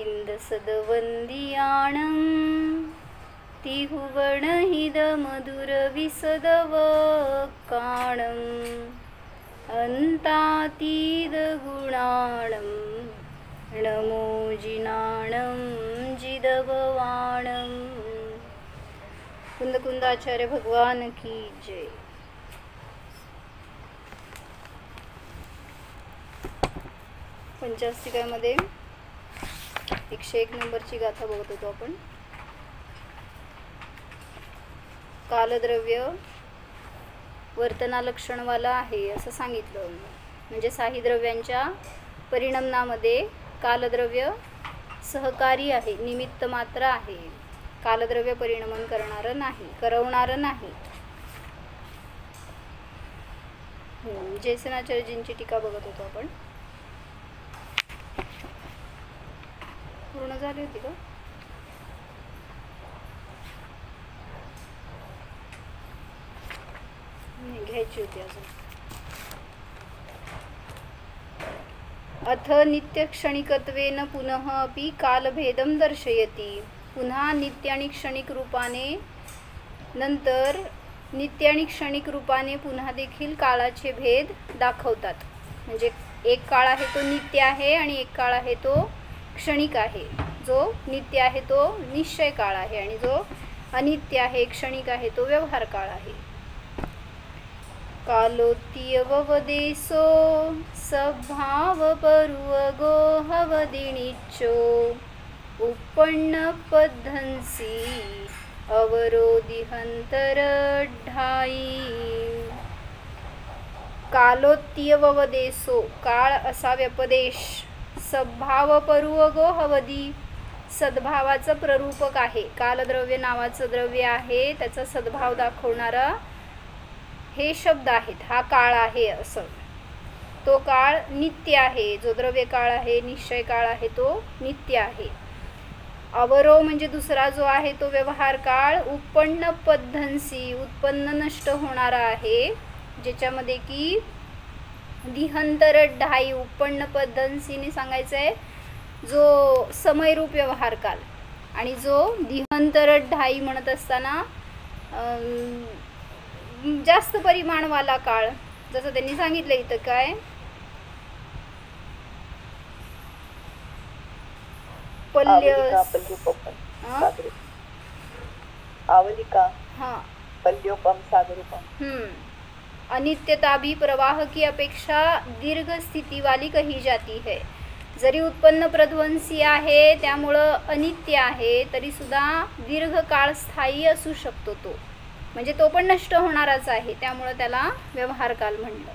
इंदसदवंदियाणं तिहुवणहिदमधुरविसदवकाणं अन्तातीतगुणाणं नमोजिनाणं जिदभवाणं। कुंदकुंदाचार्य भगवान की जय। पंचास्तिकामध्ये 101 नंबरची गाथा बघत होतो आपण। कालद्रव्य वर्तनालक्षणवाला आहे असं सांगितलं, म्हणजे साही द्रव्यांच्या परिणमनामध्ये कालद्रव्य सहकारी आहे, निमित्त मात्र आहे, कालद्रव्य परिणमन करणारं नाही, करवणारं नाही। जयसेनाचार्यजींची टीका बघत होतो आपण। पूर्ण झाली होती का? नाही, घ्यायची होती अजून। अथ नित्यक्षणिकत्वेन पुनः अपि कालभेदं दर्शयति। पुन्हा नित्य आणि क्षणिक रूपाने, नंतर नित्य आणि क्षणिक रूपाने पुन्हा देखील काळाचे भेद दाखवतात। म्हणजे एक काळ आहे तो नित्य आहे आणि एक काळ आहे तो क्षणिक आहे। जो नित्य आहे तो निश्चय काळ आहे आणि जो अनित्य आहे, क्षणिक आहे, तो व्यवहार काळ आहे। कालोत्यवदेशो सभाव परुवगो हवदिनिच्चो उपन्न पद्धंसी अवरोधिहंतरढाई। कालोत्यवदेशो काळ असा व्यपदेश, सद्भाव परुवगो हवदी सद्भावाचं प्ररूपक आहे। कालद्रव्य नावाचं द्रव्य आहे, त्याचा सद्भाव दाखवणारा हे शब्द आहेत, हा काळ आहे असं। तो काळ नित्य आहे, जो द्रव्य काळ आहे, निश्चय काळ आहे, तो नित्य आहे। अवरो म्हणजे दुसरा जो आहे तो व्यवहार काळ, उत्पन्न पद्धंसी उत्पन्न नष्ट होणारा आहे, ज्याच्यामध्ये की दिहंतरढाई उत्पन्न पद्धंसीने सांगायचं आहे जो समयरूप व्यवहार काल, आणि जो दिहंतरढाई म्हणत असताना जास्त परिमाणवाला काळ, जसं त्यांनी सांगितलं इथं काय अनित्यता भी प्रवाह की अपेक्षा दीर्घ स्थिती वाली कही जाती है। जरी उत्पन्न प्रध्वंसी आहे, त्यामुळं अनित्य आहे, तरी सुद्धा दीर्घ काळ स्थायी असू शकतो तो, म्हणजे तो पण नष्ट होणाराच आहे, त्यामुळं त्याला व्यवहार काल म्हणलं।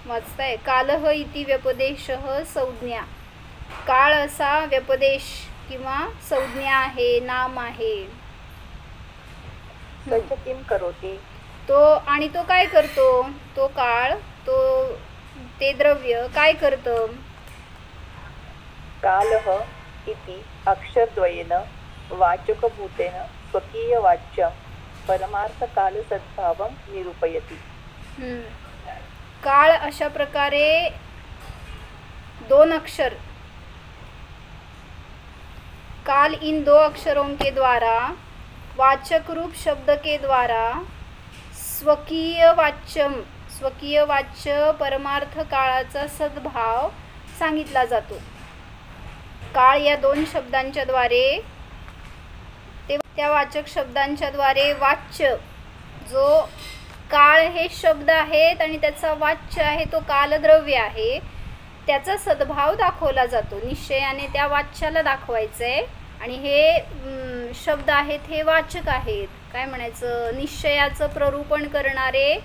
वाचताय कालह इति व्यपदेशः संज्ञा। काळ असा व्यपदेश किंवा संज्ञा आहे, नाम आहे। करोति तो, आणि तो काय करतो, तो काळ, तो ते द्रव्य काय करतं। कालः इति अक्षरद्वयेन वाचकभूतेन स्वकीय वाच्यं परमार्थ काल सद्भावं निरूपयति। काळ अशा प्रकारे दोन अक्षर, काल इन दो अक्षरों के द्वारा वाचक रूप शब्द के द्वारा स्वकीय वाच्य परमार्थ काळाचा सद्भाव सांगितला जातो। काळ या दोन शब्दांच्या द्वारे, त्या वाचक शब्दांच्या द्वारे वाच्य, जो काळ हे शब्द आहेत आणि त्याचा वाच्य आहे तो कालद्रव्य आहे, त्याचा सद्भाव दाखवला जातो। निश्चयाने त्या वाच्याला दाखवायचं आहे, आणि हे शब्द आहेत हे वाचक आहेत, काय म्हणायचं, निश्चयाचं प्ररूपण करणारे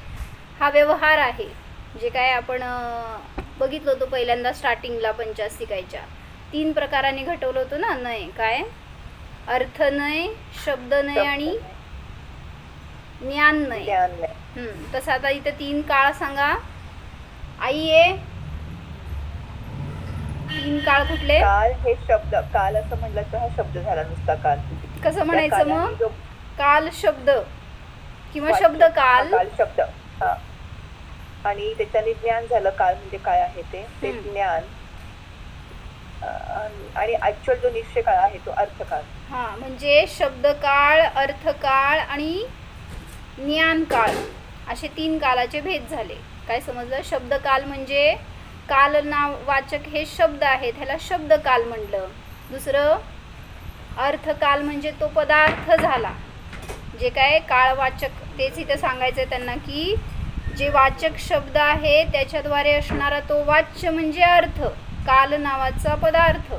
हा व्यवहार आहे। जे काय आपण बघितलं होतं पहिल्यांदा स्टार्टिंगला पंचास्तिकाच्या 3 प्रकारांनी घटवलं होतं ना, नय काय, अर्थनय, शब्दनय आणि ज्ञाननय। तसं आता इथे 3 काळ सांगा आई आहे। 3 काळ कुठले? काल हे शब्द, काल असं म्हटलं तर हा शब्द झाला नुसता काल। कसं म्हणायचं मग, काल शब्द किंवा शब्द काल, काल शब्द, आणि त्याच्याने ज्ञान झालं। काल म्हणजे काय आहे ते ज्ञान, आणि ऍक्च्युअल जो निश्चय काळ आहे तो अर्थकाळ. हां, म्हणजे शब्दकाळ, अर्थकाळ आणि ज्ञानकाळ असे 3 कालाचे भेद झाले. काय समजलं? शब्दकाल म्हणजे काल वाचक हे शब्द आहेत, ह्याला शब्दकाल म्हणलं. दुसरं अर्थकाल म्हणजे तो पदार्थ झाला, जे काय काळवाचक, तेच इथं सांगायचं आहे त्यांना की जे वाचक शब्द आहे त्याच्याद्वारे असणारा तो वाच्य म्हणजे अर्थ, काल नावाचा पदार्थ,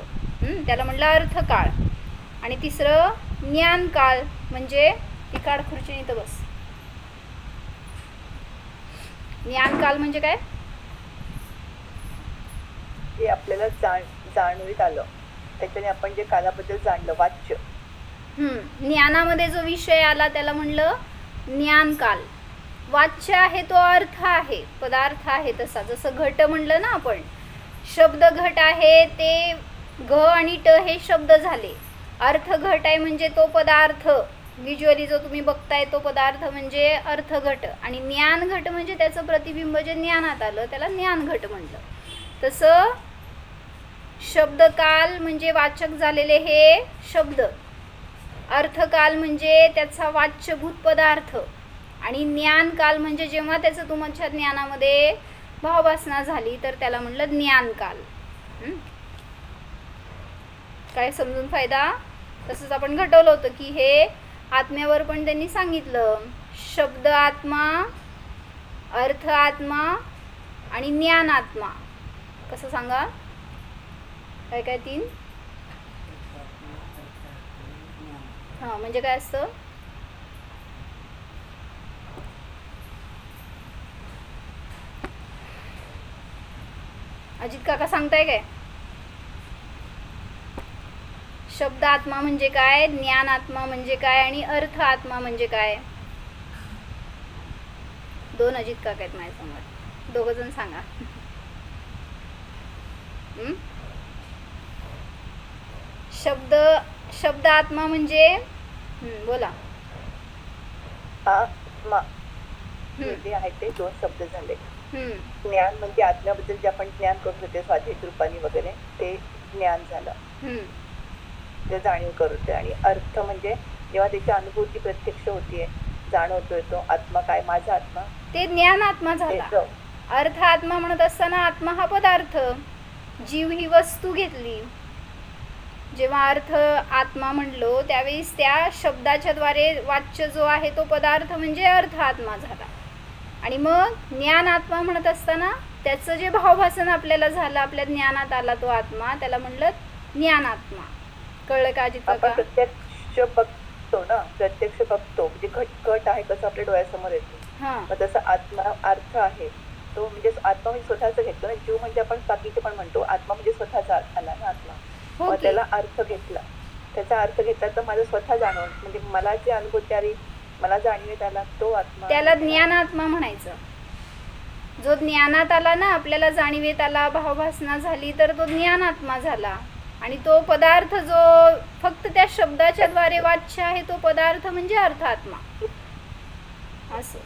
त्याला म्हणलं अर्थकाळ. आणि तिसरं ज्ञानकाळ म्हणजे ती काळ खुर्चीने इथं बस. ज्ञानकाल म्हणजे काय? जे आपल्याला जाणवीत आलं, त्याच्याने आपण जे कालाबद्दल जाणलं, वाच्य. ज्ञानामध्ये जो विषय आला त्याला म्हणलं ज्ञानकाल. वाच्य आहे तो अर्थ आहे, पदार्थ आहे तसा. जसं घट म्हणलं ना आपण, शब्द घट आहे, ते घ आणि ट हे शब्द झाले. अर्थ घट आहे म्हणजे तो पदार्थ, व्हिज्युअली जो तुम्ही बघताय तो पदार्थ म्हणजे अर्थघट. आणि ज्ञान घट म्हणजे त्याचं प्रतिबिंब जे ज्ञानात आलं त्याला ज्ञानघट म्हणलं. तसं शब्दकाल म्हणजे वाचक झालेले हे शब्द, अर्थकाल म्हणजे त्याचा वाच्यभूत पदार्थ, आणि ज्ञानकाल म्हणजे जेव्हा त्याचं तुमच्या ज्ञानामध्ये भाववासना झाली तर त्याला म्हणलं ज्ञानकाल. काय समजून फायदा? तसंच आपण घटवलं होतं की हे आत्म्यावर पण त्यांनी सांगितलं, शब्द आत्मा, अर्थ आत्मा आणि ज्ञान आत्मा. कसं सांगा? काय काय 3? हां, म्हणजे काय असतं? अजित काका सांगताय काय? शब्द आत्मा म्हणजे काय, ज्ञान आत्मा म्हणजे काय आणि अर्थ आत्मा म्हणजे काय? 2 अजित काका आहेत माझ्यासमोर, 2 जण सांगा. शब्द आत्मा म्हणजे बोला. आत्मा जे आहे ते 2 शब्द झाले. ज्ञान म्हणजे आत्म्याबद्दल जे आपण ज्ञान करत होते स्वाध्याय रूपाने वगैरे, ते ज्ञान झालं, ते जाणीव करते. आणि अर्थ म्हणजे जेव्हा त्याची अनुभूती प्रत्यक्ष होतीये, जाणवतोय तो आत्मा काय, माझा आत्मा, ते ज्ञान आत्मा झाला. अर्थ आत्मा म्हणत असताना आत्मा हा पदार्थ, जीव ही वस्तू घेतली. जेव्हा अर्थ आत्मा म्हणलो त्यावेळेस त्या शब्दाच्या द्वारे वाच्य जो आहे तो पदार्थ म्हणजे अर्थ आत्मा झाला. आणि मग ज्ञान आत्मा म्हणत असताना त्याचं जे भावभासन आपल्याला झालं, आपल्या ज्ञानात आला तो आत्मा, त्याला म्हणलं ज्ञान आत्मा. कळलं का अजित काका? प्रत्यक्ष बघतो ना, प्रत्यक्ष बघतो म्हणजे घट आहे कसं आपल्या डोळ्यासमोर येतो. मग तसं आत्मा अर्थ आहे तो, म्हणजे आत्मा म्हणजे स्वतःच घेतो ना. जीव म्हणजे आपण बाकीचे पण म्हणतो, आत्मा म्हणजे स्वतःचा आला ना आत्मा. मग त्याला अर्थ घेतला, त्याचा अर्थ घेतला तर माझं स्वतः जाणवून, म्हणजे मला जे अनुभूती आली, मला जाणीवेत आला तो आत्मा, त्याला ज्ञानात्मा म्हणायचं. जो ज्ञानात आला ना, आपल्याला जाणीवेत आला, भावभासना झाली, तर तो ज्ञानात्मा झाला. आणि तो पदार्थ जो फक्त त्या शब्दाच्या द्वारे वाच्य आहे तो पदार्थ म्हणजे अर्थात्मा. असं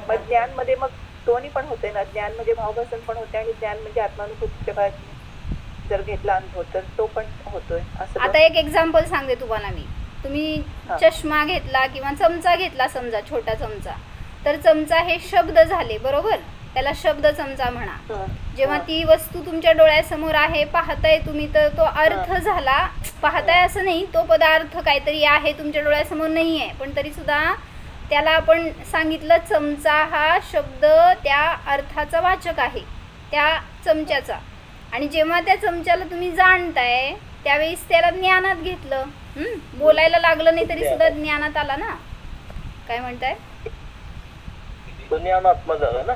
मग ज्ञान मध्ये मग दोन्ही पण होते ना, ज्ञान म्हणजे भावभासन पण होते आणि ज्ञान म्हणजे आत्मानुभूती जर घेतला अनुभव तर तो पण होतोय. असं आता एक एक्झाम्पल सांगते तुम्हाला मी. तुम्ही चष्मा घेतला किंवा चमचा घेतला, समजा छोटा चमचा, तर चमचा हे शब्द झाले, बरोबर? त्याला शब्द चमचा म्हणा. जेव्हा ती वस्तू तुमच्या डोळ्यासमोर आहे, पाहताय तुम्ही, तर तो अर्थ झाला. पाहताय असं नाही, तो पदार्थ काहीतरी आहे तुमच्या डोळ्यासमोर नाही आहे, पण तरी सुद्धा त्याला आपण सांगितलं चमचा हा शब्द त्या अर्थाचा वाचक आहे, त्या चमच्याचा. आणि जेव्हा त्या चमच्याला तुम्ही जाणताय त्यावेळेस त्याला ज्ञानात घेतलं. बोलायला लागलं नाही तरी सुद्धा ज्ञानात आला ना. काय म्हणताय?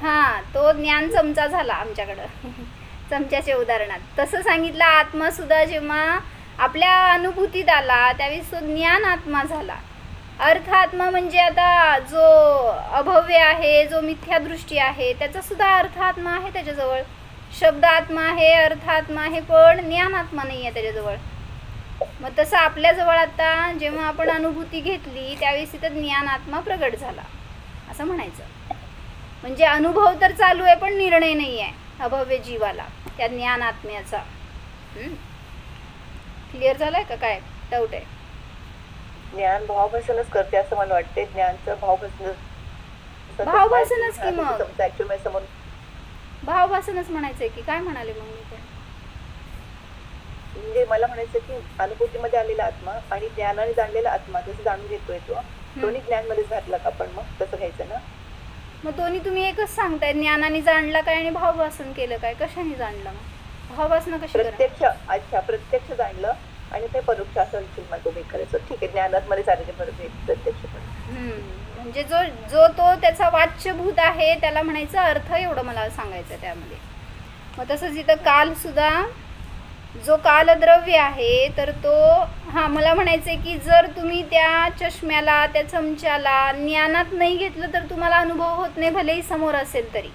हा, तो ज्ञान चमचा झाला आमच्याकडं चमच्याच्या उदाहरणात. तसं सांगितलं आत्मा सुद्धा जेव्हा आपल्या अनुभूतीत आला त्यावेळेस तो ज्ञान आत्मा झाला. अर्थ आत्मा म्हणजे आता जो अभव्य आहे, जो मिथ्यादृष्टी आहे, त्याचा सुद्धा अर्थ आत्मा आहे त्याच्याजवळ. शब्द आत्मा आहे, अर्थ आत्मा आहे, पण ज्ञान आत्मा नाही आहे त्याच्याजवळ. मग तसं आपल्याजवळ आता जेव्हा आपण अनुभूती घेतली त्यावेळेस तिथं ज्ञान आत्मा प्रगट झाला असं म्हणायचं. म्हणजे अनुभव तर चालू आहे पण निर्णय नाही आहे अभव्य जीवाला त्या ज्ञान आत्म्याचा. क्लिअर झालाय का, काय डाऊट आहे? ज्ञान भावभासनच करते असं मला वाटते. ज्ञानचं भावभासनच की मग भावभासनच म्हणायचंय की काय म्हणाले मग मी? म्हणजे मला म्हणायचं की अनुभूतीमध्ये आलेला आत्मा आणि ज्ञानाने जाणलेला आत्मा जसं जाणून घेतोय तो दोन्ही ज्ञानमध्ये घातला का आपण, मग तसं घ्यायचं ना? मग दोन्ही तुम्ही एकच सांगताय, ज्ञानाने जाणला काय आणि भावभासन केलं काय? कशाने जाणलं मग? भावभासन कशी? प्रत्यक्ष. अच्छा, प्रत्यक्ष जाणलं आणि ते परोक्ष असं तुम्ही करायचं. ठीक आहे, ज्ञानात मध्ये झालेले बरोबर प्रत्यक्ष. म्हणजे जो तो त्याचा वाच्यभूत आहे त्याला म्हणायचं अर्थ, एवढं मला सांगायचं त्यामध्ये. मग तसंच इथं काल सुद्धा जो कालद्रव्य आहे तर तो मला म्हणायचंय की जर तुम्ही त्या चष्म्याला, त्या चमच्याला ज्ञानात नाही घेतलं तर तुम्हाला अनुभव होत नाही, भलेही समोर असेल तरी.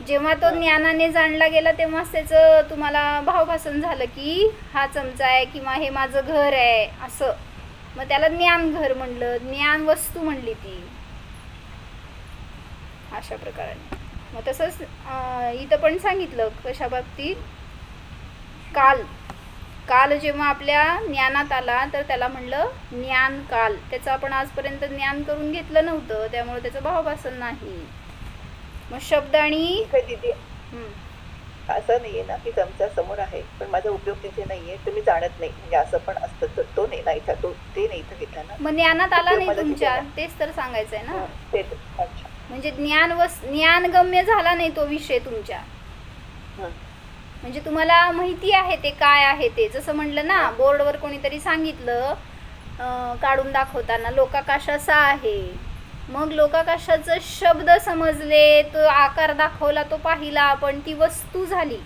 जेव्हा तो ज्ञानाने जाणला गेला तेव्हाच त्याचं तुम्हाला भावभासन झालं की हा चमचा आहे किंवा हे माझं घर आहे असं. मग त्याला ज्ञान घर म्हणलं, ज्ञान वस्तू म्हणली ती, अशा प्रकाराने. मग तसंच इथं पण सांगितलं कशा बाबतीत, काल जेव्हा आपल्या ज्ञानात आला तर त्याला म्हणलं ज्ञान काल. त्याचं आपण आजपर्यंत ज्ञान करून घेतलं नव्हतं, त्यामुळे त्याचं भावभासन नाही. मग शब्द आणि असं नाहीये ना की चमचा समोर आहे पण माझा उपयोग तिथे नाहीये, तुम्ही जाणत नाही, म्हणजे असं पण असतं. तर तो नाही ना, तो ते नाही इथं घेतला ना. मग ज्ञानात आला नाही तुमच्या, तेच तर सांगायचंय ना. म्हणजे ज्ञानगम्य झाला नाही तो विषय तुमच्या. म्हणजे तुम्हाला माहिती आहे ते काय आहे ते. जसं म्हणलं ना, बोर्डवर कोणीतरी सांगितलं काढून दाखवताना लोकाकाश असा आहे. मग लोकाकाशाचं शब्द समजले, तो आकार दाखवला, तो पाहिला आपण, ती वस्तू झाली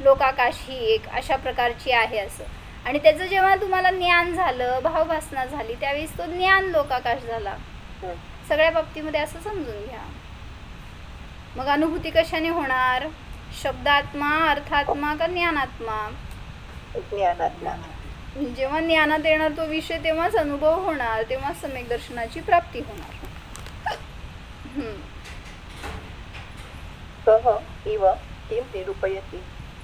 लोकाकाश ही एक अशा प्रकारची आहे असं. आणि त्याचं जेव्हा तुम्हाला ज्ञान झालं, भावभासना झाली, त्यावेळेस तो ज्ञान लोकाकाश झाला. सगळ्या बाबतीमध्ये असं समजून घ्या. मग अनुभूती कशाने होणार? शब्दात्मा, अर्थात्मा का ज्ञानात्मा? ज्ञानात्मा. जेव्हा ज्ञानात येणार तो विषय तेव्हाच अनुभव होणार, तेव्हा सम्यक दर्शनाची प्राप्ती होणार.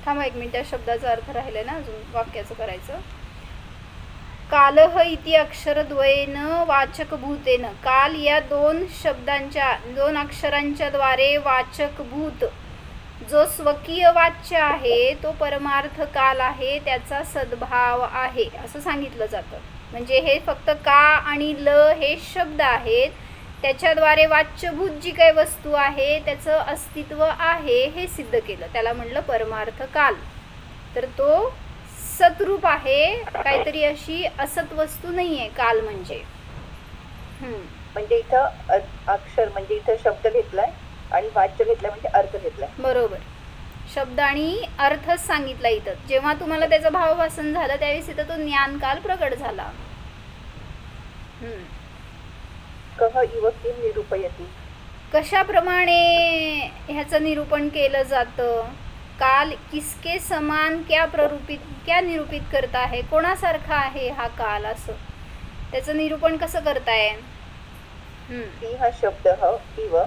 थांबा एक मिनिट, त्या शब्दाचा अर्थ राहिलाय ना अजून, वाक्याचं करायचं. कालह इति अक्षरद्वयेन वाचकभूतेन. काल या दोन अक्षरांच्या द्वारे वाचकभूत जो स्वकीय वाच्य आहे तो परमार्थ काल आहे, त्याचा सद्भाव आहे असं सांगितलं जातं. म्हणजे हे फक्त का आणि ल हे शब्द आहेत, त्याच्याद्वारे वाच्यभूत जी काही वस्तू आहे त्याचं अस्तित्व आहे हे सिद्ध केलं. त्याला म्हणलं परमार्थ काल. तर तो सतरूप आहे, काहीतरी अशी असत वस्तू नाही आहे काल म्हणजे. म्हणजे इथं अक्षर म्हणजे इथं शब्द घेतलाय आणि वाच्य घेतलाय म्हणजे अर्थ घेतलाय. बरोबर, शब्द आणि अर्थच सांगितला इथं. जेव्हा तुम्हाला त्याचं भावभासन झालं त्यावेळेस इथं तो ज्ञान काल प्रकट झाला. कह इव किम निरूपयति. कशाप्रमाणे ह्याचं निरूपण केलं जातं? काल किसके समान क्या निरूपित करता है, कोणासारखा आहे हा काल, असं त्याचं निरूपण कसं करताय? सिंह शब्द इव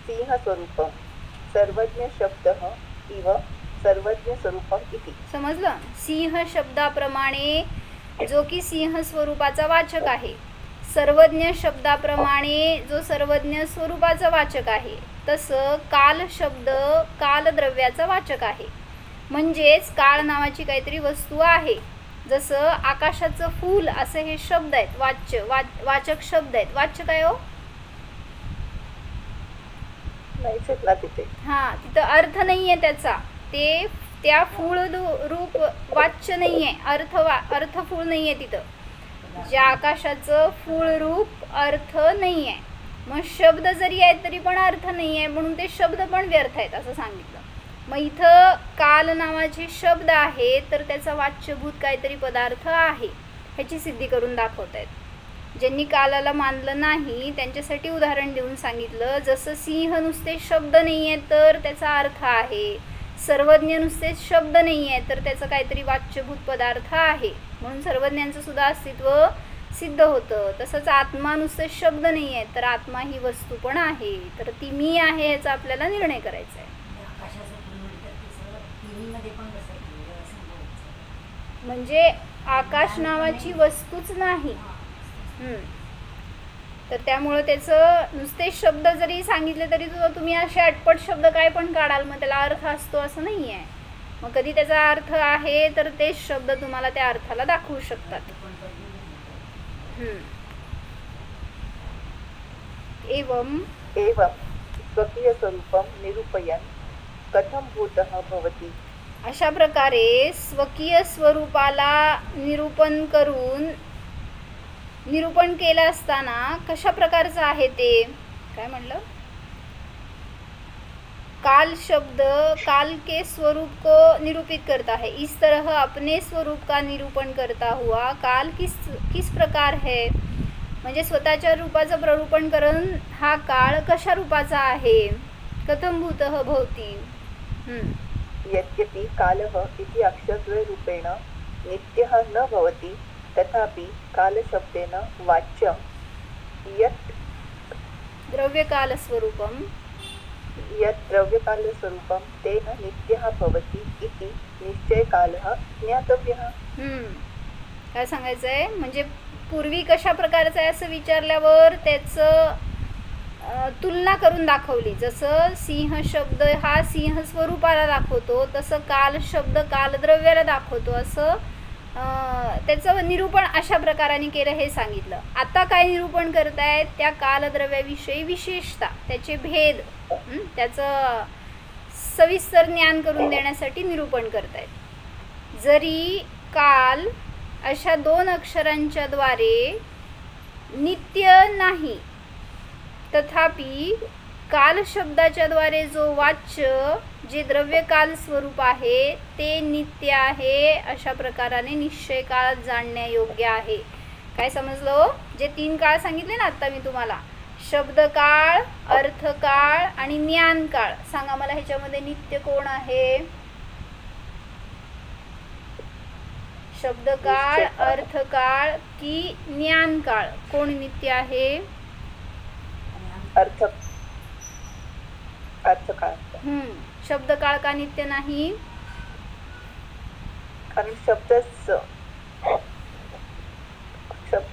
सिंह स्वरूपम, सर्वज्ञ शब्द इव सर्वज्ञ स्वरूपम इति. समजलं? सिंह शब्दाप्रमाणे जो की सिंह स्वरूपाचा वाचक आहे, सर्वज्ञ शब्दाप्रमाणे जो सर्वज्ञ स्वरूपाचा वाचक आहे, तसं काल शब्द कालद्रव्याचा वाचक आहे. म्हणजेच काळ नावाची काहीतरी वस्तू आहे. जसं आकाशाचं फूल असं हे शब्द आहेत, वाचक शब्द आहेत. वाच्य काय हो? तिथं अर्थ नाहीये त्याचा, ते त्या फूळ रूप वाच्य नाहीये, अर्थ फूळ नाहीये तिथं. ज्या आकाशाचं फूळ रूप अर्थ नाहीये. मग शब्द जरी आहेत तरी पण अर्थ नाहीये, म्हणून ते शब्द पण व्यर्थ आहेत असं सांगितलं. मग इथं काल नावाचे शब्द आहेत तर त्याचा वाच्यभूत काहीतरी पदार्थ आहे ह्याची सिद्धी करून दाखवतायत. ज्यांनी कालाला मानलं नाही त्यांच्यासाठी उदाहरण देऊन सांगितलं. जसं सिंह नुसते शब्द नाही आहेत तर त्याचा अर्थ आहे, सर्वज्ञ नुसतेच शब्द नाही आहेत तर त्याचं काहीतरी वाच्यभूत पदार्थ आहे, म्हणून सर्वज्ञांचं सुद्धा अस्तित्व सिद्ध होतं. तसंच आत्मा नुसते शब्द नाही आहेत तर आत्मा ही वस्तू पण आहे, तर ती मी आहे याचा आपल्याला निर्णय करायचा आहे. म्हणजे आकाश नावाची वस्तूच नाही. तर त्यामुळं त्याचं नुसते शब्द जरी सांगितले तरी तुम्ही असे अटपट शब्द काय पण काढाल, मग त्याला अर्थ असतो असं नाही आहे. मग कधी त्याचा अर्थ आहे तर तेच शब्द तुम्हाला त्या अर्थाला दाखवू शकतात. एवं स्वकीय स्वरूपम निरूपयन कथम भूतः भवति. अशा प्रकारे स्वकीय स्वरूपाला निरूपण केलं असताना कशा प्रकारचं आहे ते काय म्हणलं, काल शब्द काल के स्वरूप को निरूपित करता है, इस तरह अपने स्वरूप का निरूपण करता हुआ काल किस प्रकार है. म्हणजे स्वतःच्या रूपाचं प्ररूपण करून हा काळ कशा रूपाचा आहे. कथम भूतः भवति. यद्यपि कालः इति अक्षरद्वय रूपेण नित्यः न भवति तथापि कालशब्देन वाच्यं यत् द्रव्यकालस्वरूपं तेन नित्यः भवति इति निश्चयकालः ज्ञातव्यः. काय सांगायचंय, म्हणजे पूर्वी कशा प्रकारचं आहे असं विचारल्यावर त्याचं तुलना करून दाखवली. जसं सिंह शब्द हा सिंह स्वरूपाला दाखवतो तसं काल शब्द कालद्रव्याला दाखवतो, असं त्याचं निरूपण अशा प्रकाराने केलं हे सांगितलं. आता काय निरूपण करतायत, त्या कालद्रव्याविषयी विशेषता, त्याचे भेद, त्याचं सविस्तर ज्ञान करून देण्यासाठी निरूपण करतायत. जरी काल अशा 2 अक्षरांच्या द्वारे नित्य नाही तथापि काल शब्दाच्या द्वारे जो वाच्य जे द्रव्यकाल स्वरूप आहे ते नित्य आहे, अशा प्रकाराने निश्चय काळ जाणण्यायोग्य आहे. काय समजलं, जे 3 काळ सांगितले ना आता मी तुम्हाला, शब्दकाळ, अर्थकाळ आणि ज्ञानकाळ. सांगा मला ह्याच्यामध्ये नित्य कोण आहे. शब्दकाळ, अर्थकाळ की ज्ञानकाळ, कोण नित्य आहे. अर्थकाळ. शब्दकाळ का नित्य नाही. कारण शब्द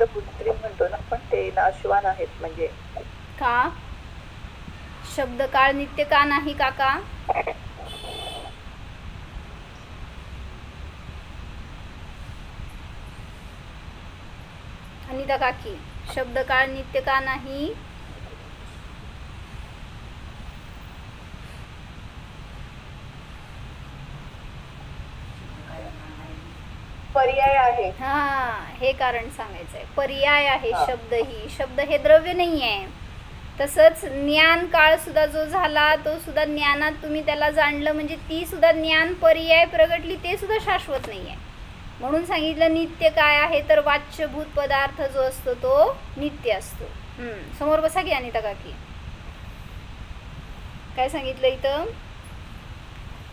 पुत्री म्हणतो ना, पण ते नाशवान आहेत. म्हणजे का शब्दकाळ नित्य का नाही काका. अनिता काकी, शब्दकाळ नित्य का नाही. पर्याय आहे. हे कारण सांगायचंय, पर्याय आहे. शब्द हे द्रव्य नाही आहे. तसंच ज्ञान काळ सुद्धा जो झाला तो सुद्धा ज्ञानात तुम्ही त्याला जाणलं म्हणजे ती सुद्धा ज्ञान पर्याय प्रगटली, ते सुद्धा शाश्वत नाही आहे. म्हणून सांगितलं नित्य काय आहे तर वाच्यभूत पदार्थ जो असतो तो नित्य असतो. समोर बसा की अनिता काकी. काय सांगितलं इथं,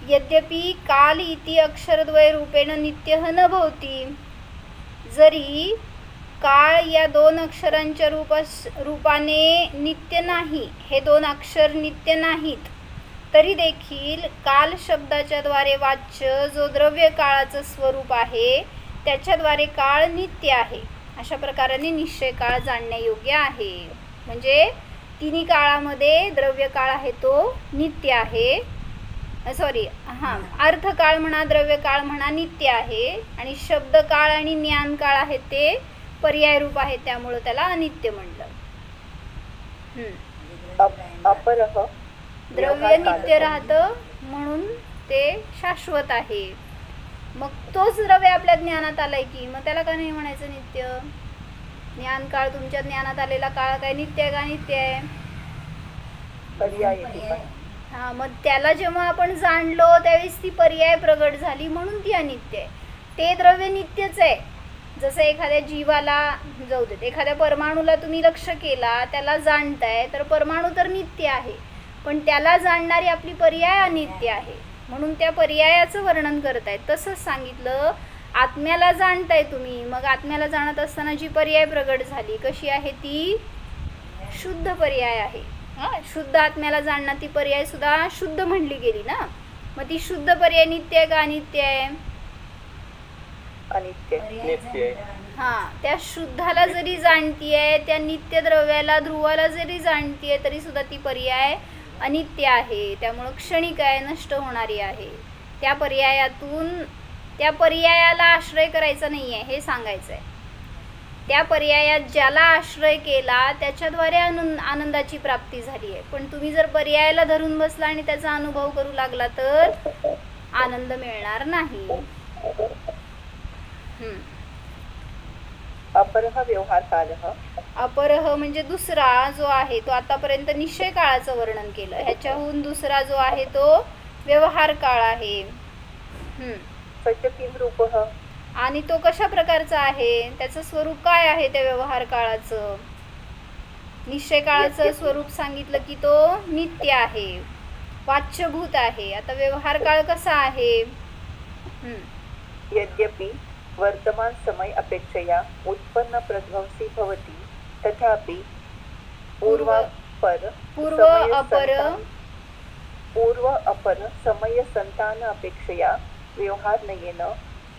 यद्यपि काल इति अक्षरद्वय रूपेण नित्य न भवति. जरी काळ या 2 अक्षरांच्या रूपाने नित्य नाही, हे 2 अक्षर नित्य नाहीत, तरी देखील काल शब्दाच्या द्वारे वाच्य जो द्रव्य काळाचं स्वरूप आहे त्याच्याद्वारे काळ नित्य आहे. अशा प्रकाराने निश्चय काळ जाणण्यायोग्य आहे. म्हणजे 3 काळामध्ये द्रव्य काळ आहे तो नित्य आहे. अर्थकाळ म्हणा, द्रव्य काळ म्हणा नित्य आहे, आणि शब्द काळ आणि ज्ञान काळ आहे ते पर्याय रूप आहे, त्यामुळे त्याला अनित्य म्हणलं. द्रव्य नित्य राहतं म्हणून ते शाश्वत आहे. मग तोच द्रव्य आपल्या ज्ञानात आलाय की मग त्याला का नाही म्हणायचं नित्य. ज्ञान काळ, तुमच्या ज्ञानात आलेला काळ काय नित्य आहे का नित्य आहे. मग त्याला जेव्हा आपण जाणलो त्यावेळेस ती पर्याय प्रगट झाली म्हणून ती अनित्य आहे. ते द्रव्य नित्यच आहे. जसं एखाद्या जीवाला जाऊ देत, एखाद्या परमाणूला तुम्ही लक्ष केला, त्याला जाणताय, तर परमाणू तर नित्य आहे, पण त्याला जाणणारी आपली पर्याय अनित्य आहे. म्हणून त्या पर्यायाचं वर्णन करतायत. तसंच सांगितलं आत्म्याला जाणताय तुम्ही, मग आत्म्याला जाणत असताना जी पर्याय प्रगट झाली कशी आहे ती शुद्ध पर्याय आहे. शुद्ध आत्म्याला जाणणार ती पर्याय सुद्धा शुद्ध म्हणली गेली ना. मग ती शुद्ध पर्याय नित्य आहे का अनित्य आहे. अनित्य नित्य हा, त्या शुद्धाला जरी जाणतीये, त्या नित्य द्रव्याला ध्रुवाला जरी जाणतीये, तरी सुद्धा ती पर्याय अनित्य आहे. त्यामुळं क्षणिक आहे, नष्ट होणारी आहे. त्या पर्यायाला आश्रय करायचा नाही आहे हे सांगायचं आहे. त्या पर्यायात ज्याला आश्रय केला त्याच्याद्वारे आनंदाची प्राप्ती झाली आहे. पण तुम्ही जर पर्यायाला धरून बसला आणि त्याचा अनुभव करू लागला तर आनंद मिळणार नाही. अपरः व्यवहार कालः. अपरः म्हणजे दुसरा जो आहे तो, आतापर्यंत निश्चय काळाचं वर्णन केलं, ह्याच्याहून दुसरा जो आहे तो व्यवहार काळ आहे. सच किम रूपः. आणि तो कशा प्रकारचा आहे, त्याचं स्वरूप काय आहे त्या व्यवहार काळाचं. निश्चय काळाचं स्वरूप सांगितलं की तो नित्य आहे, वाच्यभूत आहे. आता व्यवहार काळ कसा आहे. यद्यपि वर्तमान समय अपेक्षया उत्पन्न प्रध्वंसी भवति, तथापि पूर्व अपर समय संतान अपेक्षया व्यवहारनयेन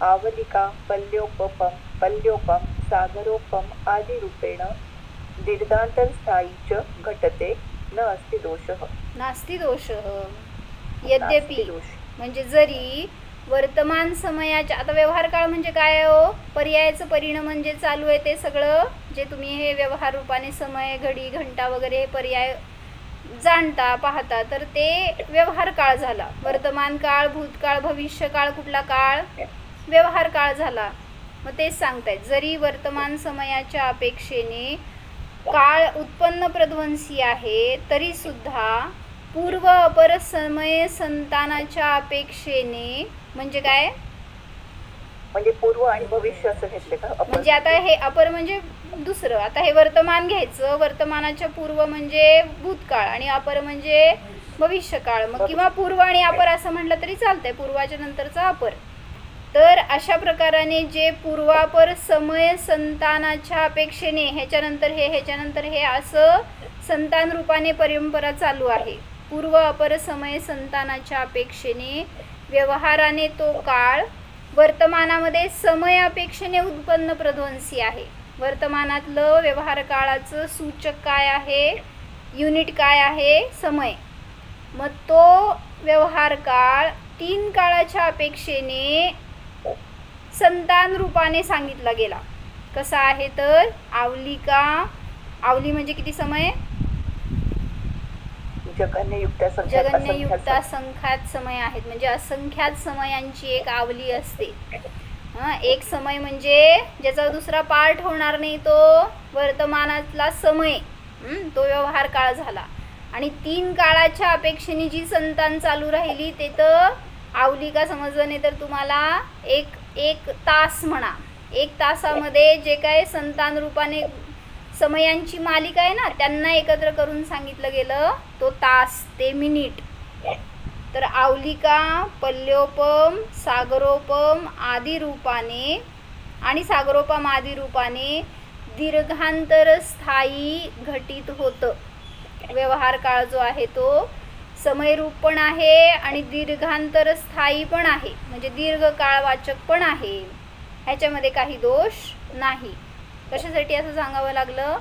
आवलिका पल्योपम सागरोपम आदि रूपेण दीर्घांतरस्थायी च घटते न अस्ति दोषः. नास्ति दोषः. यद्यपि म्हणजे जरी वर्तमान समयाच्या, आता व्यवहार काळ म्हणजे काय हो, पर्यायाचं परिणाम म्हणजे चालू आहे ते सगळं जे तुम्ही हे व्यवहार रूपाने समय, घडी, घंटा वगैरे हे पर्याय जाणता पाहता, तर ते व्यवहार काळ झाला. वर्तमान काळ, भूतकाळ, भविष्य काळ, कुठला काळ, व्यवहार काळ झाला. मग तेच सांगतायत, जरी वर्तमान समयाच्या अपेक्षेने काळ उत्पन्न प्रध्वंसी आहे, तरी सुद्धा पूर्व अपर समय संतानाच्या अपेक्षेने, म्हणजे काय, म्हणजे पूर्व आणि भविष्य असं घेतले का. म्हणजे आता हे अपर म्हणजे दुसरं, आता हे वर्तमान घ्यायचं, वर्तमानाच्या पूर्व म्हणजे भूतकाळ आणि अपर म्हणजे भविष्यकाळ. मग किंवा पूर्व आणि अपर असं म्हटलं तरी चालतंय, पूर्वाच्या नंतरचा अपर. तर अशा प्रकाराने जे पूर्वापर समय संतानाच्या अपेक्षेने ह्याच्यानंतर हे असं संतान रूपाने परंपरा चालू आहे. पूर्व अपर समय संतानाच्या अपेक्षेने व्यवहाराने तो काळ वर्तमानामध्ये समय अपेक्षेने उत्पन्न प्रध्वंसी आहे. वर्तमानातलं व्यवहार काळाचं सूचक काय आहे, युनिट काय आहे, समय. मग तो व्यवहार काळ 3 काळाच्या अपेक्षेने संतान रूपाने सांगितला गेला. कसा आहे तर आवली म्हणजे किती समय, जगन्ययुक्त असंख्यात समय आहेत. म्हणजे असंख्यात समयांची एक आवली असते. एक समय म्हणजे ज्याचा दुसरा पार्ट होणार नाही तो वर्तमानातला समय, तो व्यवहार काळ झाला. आणि 3 काळाच्या अपेक्षेने जी संतान चालू राहिली ते तर आवलिका समजलं नाही तर तुम्हाला एक तास म्हणा. 1 तासामध्ये जे काय संतान रूपाने समयांची मालिका आहे ना, त्यांना एकत्र करून सांगितलं गेलं तो तास, ते मिनिट. तर आवलिका, पल्योपम, सागरोपम आदी रूपाने आणि सागरोपम आदी रूपाने दीर्घांतर स्थायी घटित होतं. व्यवहार काळ जो आहे तो समयरूप पण आहे आणि दीर्घांतर स्थायी पण आहे, म्हणजे दीर्घ काळवाचक पण आहे. ह्याच्यामध्ये काही दोष नाही. कशासाठी असं सांगावं लागलं,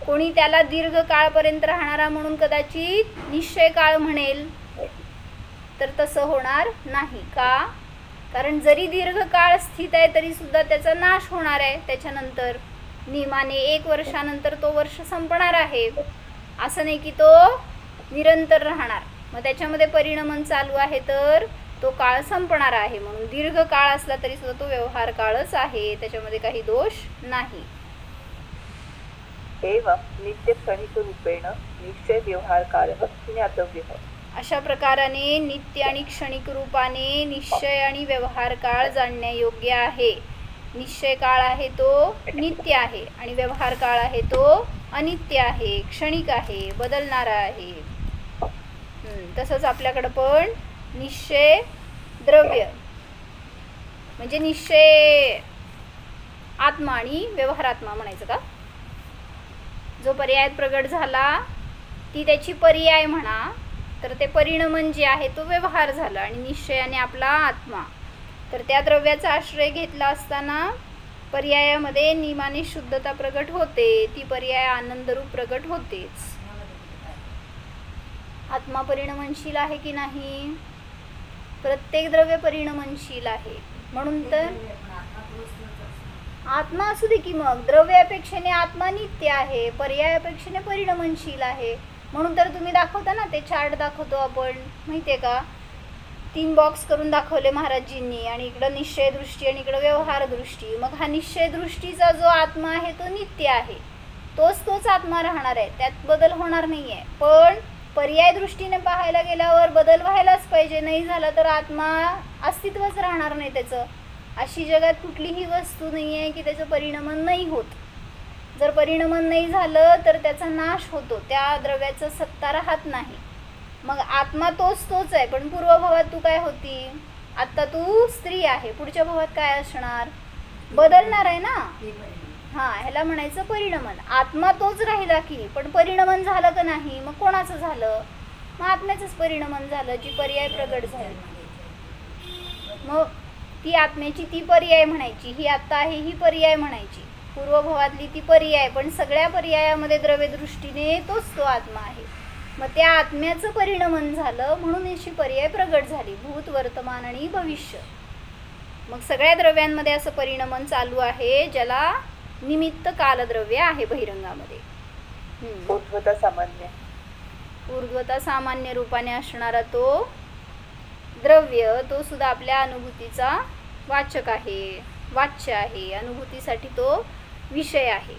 कोणी त्याला दीर्घ काळपर्यंत राहणारा म्हणून कदाचित निश्चय काळ म्हणेल, तर तसं होणार नाही. का, कारण जरी दीर्घ काळ स्थित आहे तरी सुद्धा त्याचा नाश होणार आहे. त्याच्यानंतर नियमाने 1 वर्षानंतर तो वर्ष संपणार आहे. असं नाही की तो निरंतर राहणार. मग त्याच्यामध्ये परिणमन चालू आहे तर तो काळ संपणार आहे. म्हणून दीर्घ काळ असला तरी सुद्धा तो व्यवहार काळच आहे, त्याच्यामध्ये काही दोष नाही. एवं नित्य क्षणिक रूपेण निश्चय व्यवहार काळ ज्ञातव्यः. अशा प्रकाराने नित्य आणि क्षणिक रूपाने निश्चय आणि व्यवहार काळ जाणण्यायोग्य आहे. निश्चय काळ आहे तो नित्य आहे आणि व्यवहार काळ आहे तो अनित्य आहे, क्षणिक आहे, बदलणारा आहे. तसंच आपल्याकडं पण निश्चय द्रव्य म्हणजे निश्चय आत्मा आणि व्यवहारात्मा म्हणायचं का, जो पर्याय प्रगट झाला ती त्याची पर्याय म्हणा, तर ते परिणमन जे आहे तो व्यवहार झाला आणि निश्चयाने आपला आत्मा. तर त्या द्रव्याचा आश्रय घेतला असताना पर्यायामध्ये नियमाने शुद्धता प्रगट होते, ती पर्याय आनंदरूप प्रगट होतेच. आत्मा परिणमनशील आहे की नाही? प्रत्येक द्रव्य परिणमनशील आहे. म्हणून तर आत्मा असू दे की मग द्रव्यापेक्षेने आत्मा नित्य आहे, पर्यायापेक्षेने परिणमनशील आहे. म्हणून तर तुम्ही दाखवता ना, ते चार्ट दाखवतो आपण, माहितीये का? 3 बॉक्स करून दाखवले महाराजजींनी, आणि इकडं निश्चय दृष्टी आणि इकडं व्यवहार दृष्टी. मग हा निश्चय दृष्टीचा जो आत्मा आहे तो नित्य आहे, तोच आत्मा राहणार आहे, त्यात बदल होणार नाही आहे. पण पर्याय दृष्टीने पाहायला गेल्यावर बदल व्हायलाच पाहिजे, नाही झाला तर आत्मा अस्तित्वच राहणार नाही त्याचं. अशी जगात कुठलीही वस्तू नाही आहे की त्याचं परिणमन नाही होत. जर परिणमन नाही झालं तर त्याचा नाश होतो, त्या द्रव्याचं सत्ता राहत नाही. मग आत्मा तोच आहे, पण पूर्वभावात तू काय होती? आता तू स्त्री आहे, पुढच्या भावात काय असणार? बदलणार आहे ना. हां, ह्याला म्हणायचं परिणमन. आत्मा तोच राहिला की, पण परिणमन झालं का नाही? मग कोणाचं झालं? मग आत्म्याचंच परिणमन झालं, जी पर्याय प्रगट झाली. मग ती आत्म्याची ती पर्याय म्हणायची, ही आत्ता आहे ही पर्याय म्हणायची. पूर्वभावातली ती पर्याय, पण सगळ्या पर्यायामध्ये द्रव्यदृष्टीने तो आत्मा आहे. मग त्या आत्म्याचं परिणमन झालं, म्हणून याची पर्याय प्रगट झाली, भूत, वर्तमान आणि भविष्य. मग सगळ्या द्रव्यांमध्ये असं परिणमन चालू आहे, ज्याला निमित्त कालद्रव्य आहे बहिरंगामध्ये. ऊर्ध्वता सामान्य रूपाने असणारा तो द्रव्य, तो सुद्धा आपल्या अनुभूतीचा वाचक आहे, वाच्य आहे. अनुभूतीसाठी तो विषय आहे.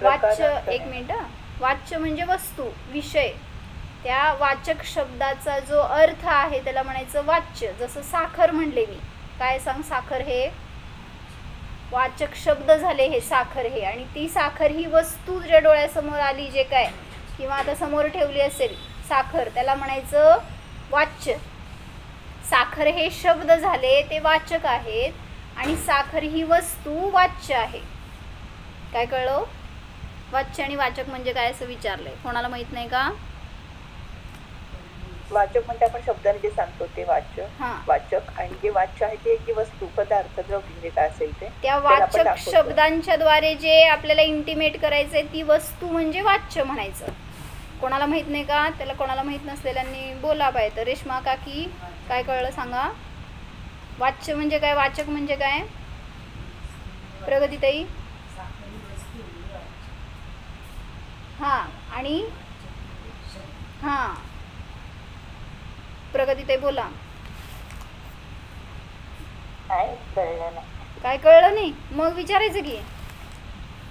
वाच्य, एक मिनिट, वाच्य म्हणजे वस्तू, विषय. त्या वाचक शब्दाचा जो अर्थ आहे त्याला म्हणायचं वाच्य. जसं साखर म्हणले मी, काय सांग, साखर हे वाचक शब्द झाले, हे साखर हे. आणि ती साखर ही वस्तू ज्या डोळ्यासमोर आली, जे काय किंवा आता समोर ठेवली असेल साखर, त्याला म्हणायचं वाच्य. साखर हे शब्द झाले, ते वाचक आहेत, आणि साखर ही वस्तू वाच्य आहे. काय कळलं? वाच्य आणि वाचक म्हणजे काय असं विचारलंय, कोणाला माहित नाही का? वाचक म्हणजे आपण शब्दाने जे सांगतो ते वाच्य, वाचक. आणि जे वाच्य आहे ते जी वस्तू, पदार्थ, द्रव्य काय असेल ते, त्या वाचक शब्दांच्या द्वारे जे आपल्याला इंटिमेट करायचंय ती वस्तू म्हणजे वाच्य म्हणायचं. कोणाला माहित नाही का? त्याला कोणाला माहित नसलेल्यांनी बोला पाहिजे. रेश्मा काकी, काय कळलं सांगा? वाच्य म्हणजे काय, वाचक म्हणजे काय? प्रगतीताई? हां, आणि हां, प्रगतीताई बोला. काय कळलं नाही? मग विचारायचं की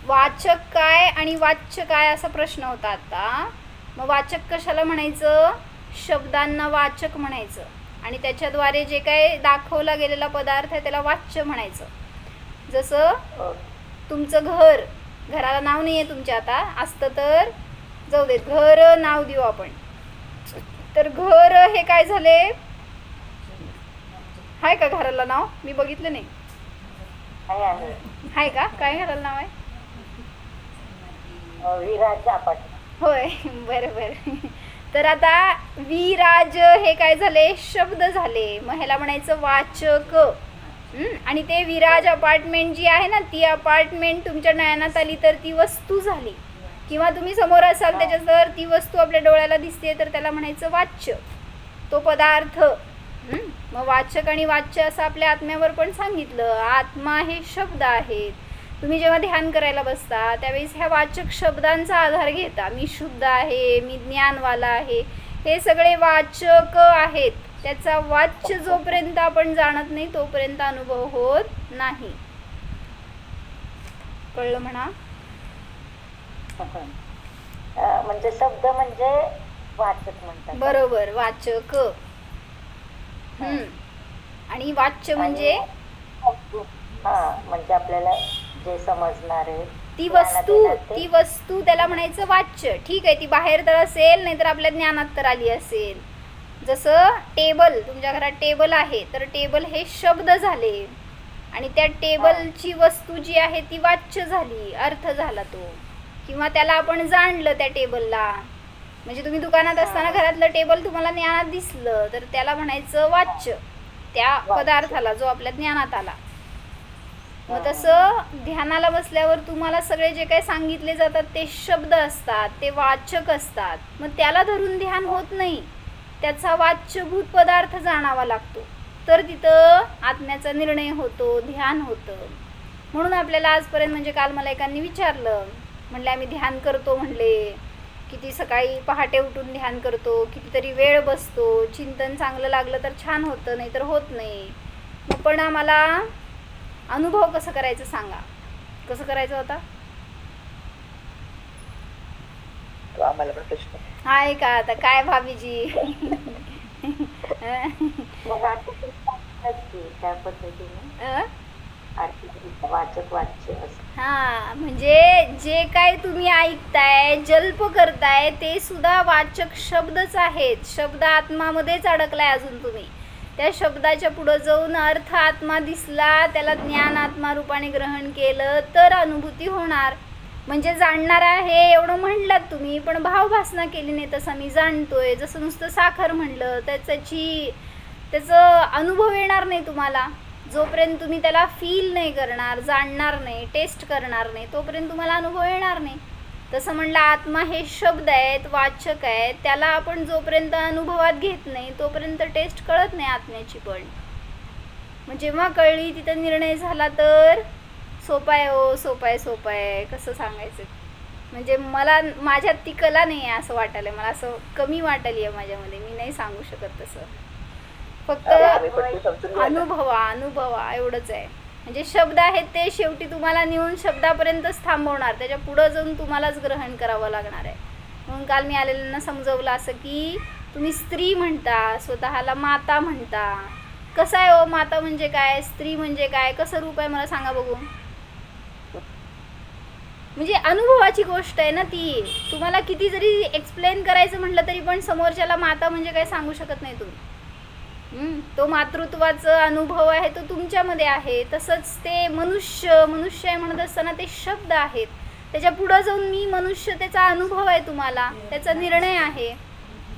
वाचक काय आणि वाच्य काय असा प्रश्न होता आता. मग वाचक कशाला म्हणायचं? शब्दांना वाचक म्हणायचं, आणि त्याच्याद्वारे जे काय दाखवला गेलेला पदार्थ आहे त्याला वाच्य म्हणायचं. जसं तुमचं घर, घराला नाव नाही आहे तुमच्या, आता असतं तर जाऊ देत, घर नाव देऊ आपण. तर घर हे काय झाले? आहे का घराला नाव? मी बघितलं नाही. आहे का? काय घराला नाव आहे? विराज अपार्टमेंट. होय, बरोबर. तर आता विराज हे काय झाले? शब्द झाले. मग ह्याला म्हणायचं वाचक. आणि ते विराज अपार्टमेंट जी आहे ना, ती अपार्टमेंट तुमच्या नयनात आली तर ती वस्तू झाली, किंवा तुम्ही समोर असाल त्याच्यावर ती वस्तू आपल्या डोळ्याला दिसते तर त्याला म्हणायचं वाच्य, तो पदार्थ. मग वाचक आणि वाच्य असं आपल्या आत्म्यावर पण सांगितलं. आत्मा हे शब्द आहेत. तुम्ही जेव्हा ध्यान करायला बसता त्यावेळेस ह्या वाचक शब्दांचा आधार घेता. मी शुद्ध आहे, मी ज्ञानवाला आहे, हे सगळे वाचक आहेत. त्याचा वाच्य जोपर्यंत आपण जाणत नाही तोपर्यंत अनुभव होत नाही. कळलं म्हणा? म्हणजे शब्द म्हणजे वाचक म्हणतात. बरोबर, वाचक. आणि वाच्य म्हणजे म्हणजे आपल्याला जे समजणार आहे ती वस्तू त्याला म्हणायचं वाच्य. ठीक आहे, ती बाहेर तर असेल, नाहीतर आपल्या ज्ञानात तर आली असेल. जसं टेबल, तुमच्या घरात टेबल आहे तर टेबल हे शब्द झाले, आणि त्या टेबलची वस्तू जी आहे ती वाच्य झाली, अर्थ झाला तो, किंवा त्याला आपण जाणलं त्या टेबलला. म्हणजे तुम्ही दुकानात असताना घरातलं टेबल तुम्हाला ज्ञानात दिसलं तर त्याला म्हणायचं वाच्य, त्या पदार्थाला जो आपल्या ज्ञानात आला. मग तसं ध्यानाला बसल्यावर तुम्हाला सगळे जे काही सांगितले जातात ते शब्द असतात, ते वाचक असतात. मग त्याला धरून ध्यान होत नाही, त्याचा वाच्यभूत पदार्थ जाणावा लागतो, तर तिथं आत्म्याचा निर्णय होतो, ध्यान होतं. म्हणून आपल्याला आजपर्यंत, म्हणजे काल मला एकाने विचारलं, म्हणले आम्ही ध्यान करतो, म्हणले किती सकाळी पहाटे उठून ध्यान करतो, कितीतरी वेळ बसतो, चिंतन चांगलं लागलं तर छान होतं, नाही तर होत नाही. मग पण आम्हाला अनुभव कसं करायचं सांगा. कसं करायचं होता आम्हाला पण प्रश्न आहे का आता काय भाभीजी? हा, म्हणजे जे काय तुम्ही ऐकताय, जल्प करताय, ते सुद्धा वाचक शब्दच आहेत. शब्द आत्मामध्येच अडकलाय अजून. तुम्ही त्या शब्दाच्या पुढे जाऊन अर्थ आत्मा दिसला, त्याला ज्ञान आत्मा रूपाने ग्रहण केलं तर अनुभूती होणार. म्हणजे जाणणार आहे एवढं म्हणलात तुम्ही, पण भावभासना केली नाही. तसं मी जाणतोय, जसं नुसतं साखर म्हणलं त्याचं अनुभव येणार नाही तुम्हाला. जोपर्यंत तुम्ही त्याला फील नाही करणार, जाणणार नाही, टेस्ट करणार नाही, तोपर्यंत तुम्हाला अनुभव येणार नाही. तसं म्हणलं आत्मा हे शब्द आहेत, वाचक आहेत, त्याला आपण जोपर्यंत अनुभवात घेत नाही तोपर्यंत टेस्ट कळत नाही आत्म्याची. पण मग जेव्हा कळली, तिथं निर्णय झाला तर सोपं आहे. हो, सोपं आहे, सोपं आहे. कसं सांगायचं, म्हणजे मला माझ्यात ती कला नाही आहे असं वाटायला, मला असं कमी वाटायली आहे माझ्यामध्ये. मी नाही सांगू शकत तसं. फक्त अनुभवा एवढंच आहे. म्हणजे शब्द आहेत ते शेवटी तुम्हाला नेऊन शब्दापर्यंतच थांबवणार, त्याच्या पुढं जाऊन तुम्हालाच ग्रहण करावं लागणार आहे. म्हणून काल मी आलेल्यांना समजवलं असं की तुम्ही स्त्री म्हणता, स्वतःला माता म्हणता. कसं आहे हो, माता म्हणजे काय, स्त्री म्हणजे काय, कसं रूप आहे मला सांगा बघू. म्हणजे अनुभवाची गोष्ट आहे ना ती. तुम्हाला किती जरी एक्सप्लेन करायचं म्हटलं तरी पण समोरच्याला माता म्हणजे काय सांगू शकत नाही तुम्ही. तो मातृत्वाचा अनुभव आहे तो तुमच्यामध्ये आहे. तसंच ते मनुष्य आहे म्हणत असताना ते शब्द आहेत, त्याच्या पुढं जाऊन मी मनुष्य, त्याचा अनुभव आहे तुम्हाला, त्याचा निर्णय आहे.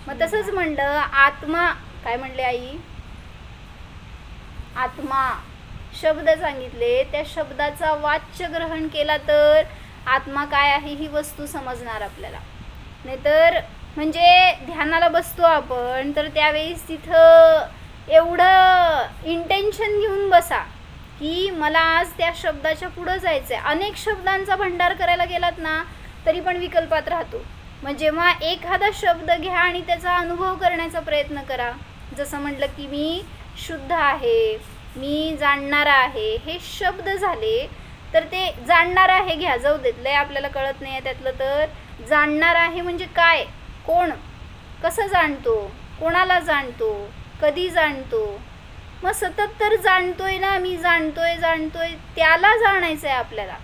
मग तसंच म्हणलं आत्मा, काय म्हणले आई, आत्मा शब्द सांगितले, त्या शब्दाचा वाच्य ग्रहण केला तर आत्मा काय आहे ही वस्तू समजणार आपल्याला. नाहीतर म्हणजे ध्यानाला बसतो आपण तर त्यावेळेस तिथं एवढं इंटेन्शन घेऊन बसा की मला आज त्या शब्दाच्या पुढं जायचं आहे. अनेक शब्दांचा भंडार करायला गेलात ना तरी पण विकल्पात राहतो. मग जेव्हा एखादा शब्द घ्या आणि त्याचा अनुभव करण्याचा प्रयत्न करा. जसं म्हटलं की मी शुद्ध आहे, मी जाणणारा आहे, हे शब्द झाले. तर ते जाणणार आहे घ्या, जाऊ देत, लय आपल्याला कळत नाही आहे त्यातलं. तर जाणणार आहे म्हणजे काय, कोण, कसं जाणतो, कोणाला जाणतो, कधी जाणतो. मग सतत तर जाणतोय ना, मी जाणतोय, त्याला जाणायचं आहे आपल्याला.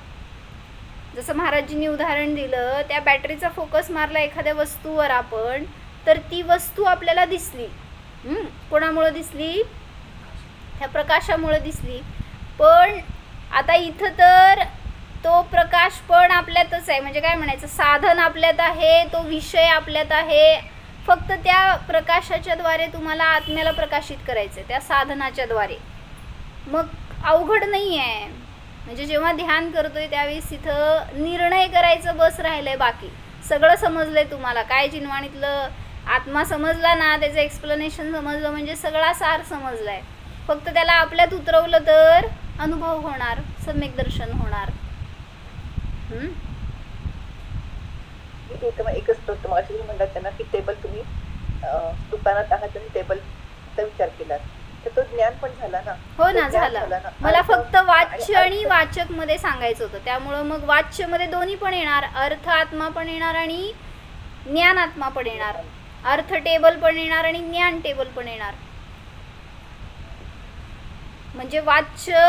जसं महाराजजींनी उदाहरण दिलं, त्या बॅटरीचा फोकस मारला एखाद्या वस्तूवर आपण, तर ती वस्तू आपल्याला दिसली. कोणामुळं दिसली, त्या प्रकाशामुळे दिसली. पण आता इथं तर तो प्रकाश पण आपल्यातच आहे. म्हणजे काय म्हणायचं, साधन आपल्यात आहे, तो विषय आपल्यात आहे. फक्त त्या प्रकाशाच्या द्वारे तुम्हाला आत्म्याला प्रकाशित करायचं आहे, त्या साधनाच्या द्वारे. मग अवघड नाही आहे. म्हणजे जेव्हा ध्यान करतोय त्यावेळेस तिथं निर्णय करायचं बस राहिलंय, बाकी सगळं समजलंय तुम्हाला. काय जिनवाणीतलं आत्मा समजला ना, त्याचं एक्सप्लेनेशन समजलं म्हणजे सगळा सार समजलाय. फक्त त्याला आपल्यात उतरवलं तर अनुभव होणार, सम्यक दर्शन होणार. एकच तुम्हाला म्हणतात त्यांना की टेबल, तुम्ही दुकानात आहात आणि टेबलचा विचार केलात तर तो ज्ञान पण झाला ना. हो ना, झाला. मला फक्त वाच्य आणि वाचक मध्ये सांगायचं होतं. त्यामुळं मग वाच्य मध्ये दोन्ही पण येणार, अर्थ आत्मा पण येणार आणि ज्ञान आत्मा पण येणार. अर्थ टेबल पण येणार आणि ज्ञान टेबल पण येणार. म्हणजे वाच्य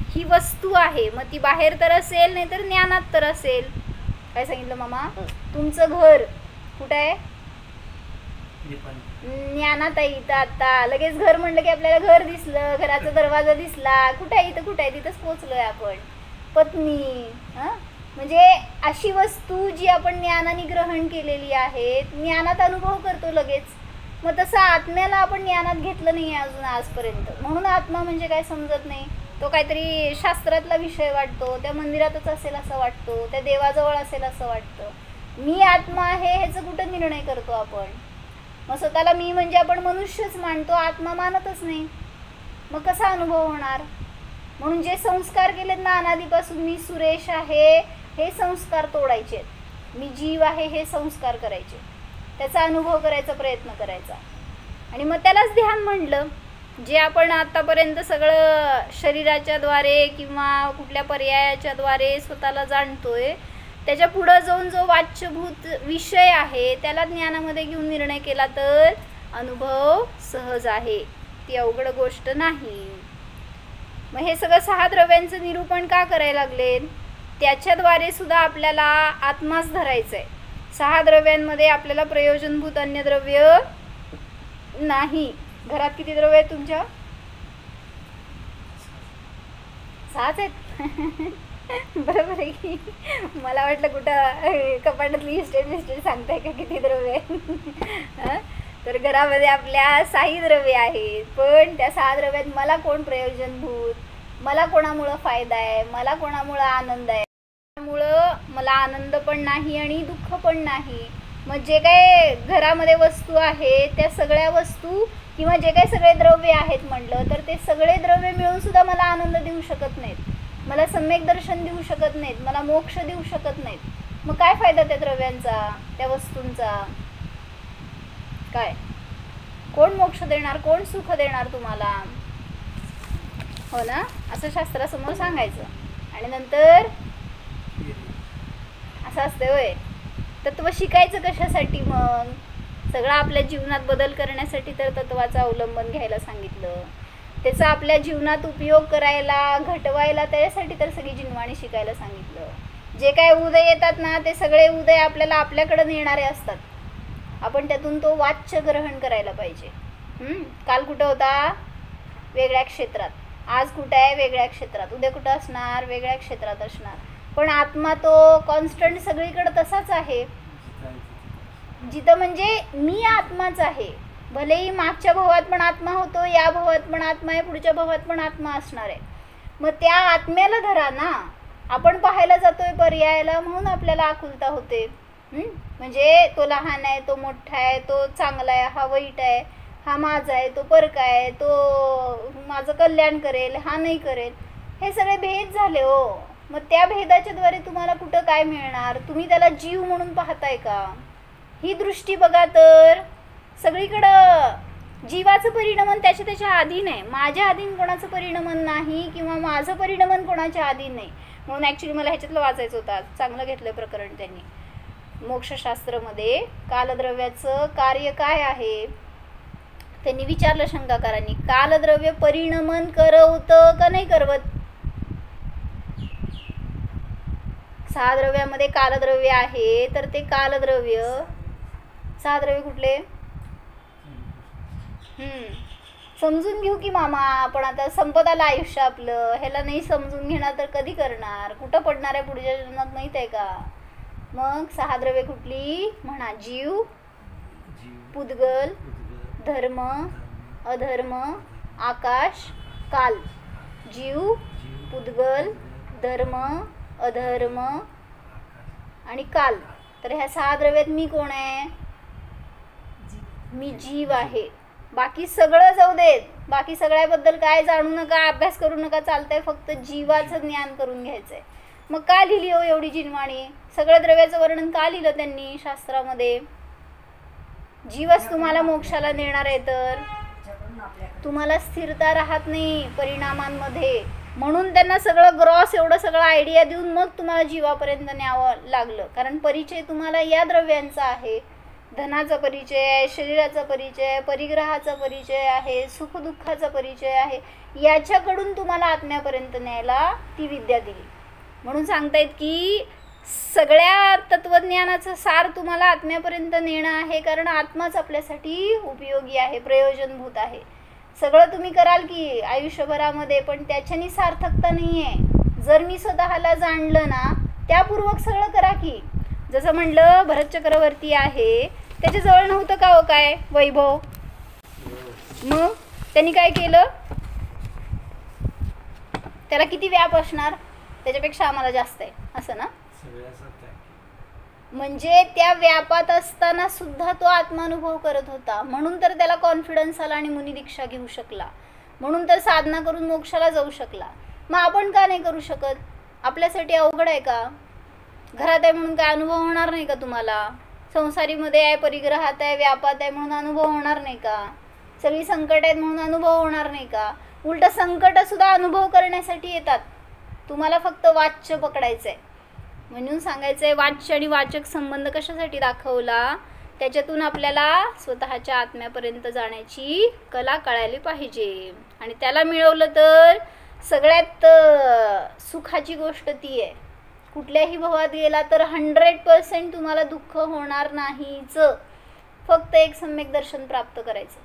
ही वस्तू आहे, मग ती बाहेर तर असेल नाही तर ज्ञानात तर असेल. काय सांगितलं मामा, तुमचं घर कुठं आहे, ज्ञानात आहे. इथं आता लगेच घर म्हणलं की आपल्याला घर दिसलं, घराचा दरवाजा दिसला, कुठे आहे, इथं कुठे आहे, तिथंच पोचलोय आपण. पत्नी, म्हणजे अशी वस्तू जी आपण ज्ञानाने ग्रहण केलेली आहे, ज्ञानात अनुभव करतो लगेच. मग तसं आत्म्याला आपण ज्ञानात घेतलं नाही आहे अजून आजपर्यंत, म्हणून आत्मा म्हणजे काय समजत नाही. तो काहीतरी शास्त्रातला विषय वाटतो, त्या मंदिरातच असेल असं वाटतो, त्या देवाजवळ असेल असं वाटतं. मी आत्मा आहे ह्याचं कुठं निर्णय करतो आपण? मग स्वतःला मी म्हणजे आपण मनुष्यच मानतो, आत्मा मानतच नाही. मग कसा अनुभव होणार? म्हणून जे संस्कार केलेत ना अनादीपासून, मी सुरेश आहे हे संस्कार तोडायचे, मी जीव आहे हे संस्कार करायचे, त्याचा अनुभव करायचा प्रयत्न करायचा. आणि मग त्यालाच ध्यान म्हणलं. जे आपण आतापर्यंत सगळं शरीराच्या द्वारे किंवा कुठल्या पर्यायाच्या द्वारे स्वतःला जाणतोय, त्याच्या पुढं जाऊन जो वाच्यभूत विषय आहे त्याला ज्ञानामध्ये घेऊन निर्णय केला तर अनुभव सहज आहे, ती अवघड गोष्ट नाही. मग हे सगळं 6 द्रव्यांचं निरूपण का करायला लागले? त्याच्याद्वारे सुद्धा आपल्याला आत्माच धरायचं आहे. 6 द्रव्यांमध्ये आपल्याला प्रयोजनभूत अन्य द्रव्य नाही. घरात किती द्रव्य आहेत तुमच्या? 6च आहेत. बरोबर आहे की? मला वाटलं कुठं कपाटातली लिस्टेड सांगताय का किती द्रव्य आहे. तर घरामध्ये आपल्या 6 द्रव्य आहेत, पण त्या 6 द्रव्यात मला कोण प्रयोजनभूत, मला कोणामुळं फायदा आहे, मला कोणामुळं आनंद आहे, त्यामुळं मला आनंद पण नाही आणि दुःख पण नाही. मग जे काय घरामध्ये वस्तू आहे त्या सगळ्या वस्तू किंवा जे काही सगळे द्रव्य आहेत म्हटलं तर ते सगळे द्रव्य मिळून सुद्धा मला आनंद देऊ शकत नाहीत, मला सम्यक दर्शन देऊ शकत नाहीत, मला मोक्ष देऊ शकत नाहीत. मग काय फायदा त्या द्रव्यांचा, त्या वस्तूंचा? काय? कोण मोक्ष देणार, कोण सुख देणार तुम्हाला? हो ना, असं शास्त्रासमोर सांगायचं. आणि नंतर असं असतं होय, तत्व शिकायचं कशासाठी? मग सगळं आपल्या जीवनात बदल करण्यासाठी तर तत्वाचं अवलंबन घ्यायला सांगितलं. त्याचा आपल्या जीवनात उपयोग करायला, घटवायला, त्याच्यासाठी तर सगळी जिनवाणी शिकायला सांगितलं. जे काय उदय येतात ना ते सगळे उदय आपल्याला आपल्याकडे नेणारे असतात. आपण त्यातून तो वाच्य ग्रहण करायला पाहिजे. काल कुठं होता? वेगळ्या क्षेत्रात. आज कुठं आहे? वेगळ्या क्षेत्रात. उद्या कुठं असणार? वेगळ्या क्षेत्रात असणार. पण आत्मा तो कॉन्स्टंट सगळीकडे तसाच आहे. जिथं म्हणजे मी आत्माच आहे, भलेही मागच्या भवात पण आत्मा होतो, या भवात पण आत्मा आहे, पुढच्या भवात पण आत्मा असणार आहे. मग त्या आत्म्याला धरा ना. आपण पाहायला जातोय पर्यायाला म्हणून आपल्याला आकुलता होते. म्हणजे तो लहान आहे, तो मोठा आहे, तो चांगला आहे, हा वाईट आहे, हा माझा आहे, तो परका आहे, तो माझं कल्याण करेल, हा नाही करेल, हे सगळे भेद झाले हो. मग त्या भेदाच्या द्वारे तुम्हाला कुठं काय मिळणार? तुम्ही त्याला जीव म्हणून पाहताय का? ही दृष्टी बघा तर सगळीकडं जीवाचं परिणमन त्याच्या त्याच्या अधीन आहे. माझ्या अधीन कोणाचं परिणमन नाही किंवा माझं परिणमन कोणाच्या अधीन नाही. म्हणून ॲक्च्युली मला ह्याच्यातलं वाचायचं होतं. चांगलं घेतलं प्रकरण त्यांनी. मोक्षशास्त्रामध्ये कालद्रव्याचं कार्य काय आहे त्यांनी विचारलं शंकाकारांनी. कालद्रव्य परिणमन करवतं का नाही करवत? 6 द्रव्यामध्ये कालद्रव्य आहे, तर ते कालद्रव्य 6 द्रव्य कुठले? समजून घेऊ की मामा. आपण आता संपत आलं आयुष्य आपलं, ह्याला नाही समजून घेणार तर कधी करणार? कुठं पडणार आहे पुढच्या जन्मात माहीत आहे का? मग 6 द्रव्य कुठली म्हणा? जीव, पुद्गल, धर्म, अधर्म, आकाश, काल. जीव, पुद्गल, धर्म, अधर्म आणि काल. तर ह्या 6 द्रव्यात मी कोण आहे? मी जीव आहे. बाकी सगळं जाऊ देत, बाकी सगळ्याबद्दल काय जाणू नका, अभ्यास करू नका, चालतंय. फक्त जीवाचं ज्ञान करून घ्यायचंय. मग का लिहिली हो एवढी जिनवाणी? सगळ्या द्रव्याचं वर्णन का लिहिलं त्यांनी शास्त्रामध्ये? जीवच तुम्हाला मोक्षाला नेणार आहे, तर तुम्हाला स्थिरता राहत नाही परिणामांमध्ये. म्हणून त्यांना सगळं ग्रॉस एवढं सगळं आयडिया देऊन मग तुम्हाला जीवापर्यंत न्यावं लागलं. कारण परिचय तुम्हाला या द्रव्यांचा आहे. धनाचा परिचय आहे, शरीराचा परिचय आहे, परिग्रहाचा परिचय आहे, सुखदुःखाचा परिचय आहे. याच्याकडून तुम्हाला आत्म्यापर्यंत न्यायला ती विद्या दिली. म्हणून सांगतायत की सगळ्या तत्वज्ञानाचं सार तुम्हाला आत्म्यापर्यंत नेणं आहे. कारण आत्माच आपल्यासाठी उपयोगी आहे, प्रयोजनभूत आहे. सगळं तुम्ही कराल की आयुष्यभरामध्ये, पण त्याच्यानी सार्थकता नाही आहे. जर मी स्वतःला जाणलं ना त्यापूर्वक सगळं करा की. जसं म्हणलं भरत चक्रवर्ती आहे, त्याच्याजवळ नव्हतं का हो काय वैभव, मग त्यांनी काय केलं, त्याला किती व्याप असणार, त्याच्यापेक्षा आम्हाला जास्त आहे असं ना. म्हणजे त्या व्यापात असताना सुद्धा तो आत्मानुभव करत होता, म्हणून तर त्याला कॉन्फिडन्स आला आणि मुनी दीक्षा घेऊ शकला, म्हणून तर साधना करून मोक्षाला जाऊ शकला. मग आपण का नाही करू शकत? आपल्यासाठी अवघड आहे का? घरात आहे म्हणून काय अनुभव होणार नाही का तुम्हाला? संसारीमध्ये आहे, परिग्रहात आहे, व्यापात आहे म्हणून अनुभव होणार नाही का? सगळी संकट आहेत म्हणून अनुभव होणार नाही का? उलट संकट सुद्धा अनुभव करण्यासाठी येतात. तुम्हाला फक्त वाच्य पकडायचं आहे. म्हणून सांगायचं आहे, वाच्य आणि वाचक संबंध कशासाठी दाखवला? त्याच्यातून आपल्याला स्वतःच्या आत्म्यापर्यंत जाण्याची कला कळायला पाहिजे. आणि त्याला मिळवलं तर सगळ्यात सुखाची गोष्ट ती आहे. कुठल्याही भवात गेला तर 100% तुम्हाला दुःख होणार नाहीच. फक्त एक सम्यक दर्शन प्राप्त करायचं.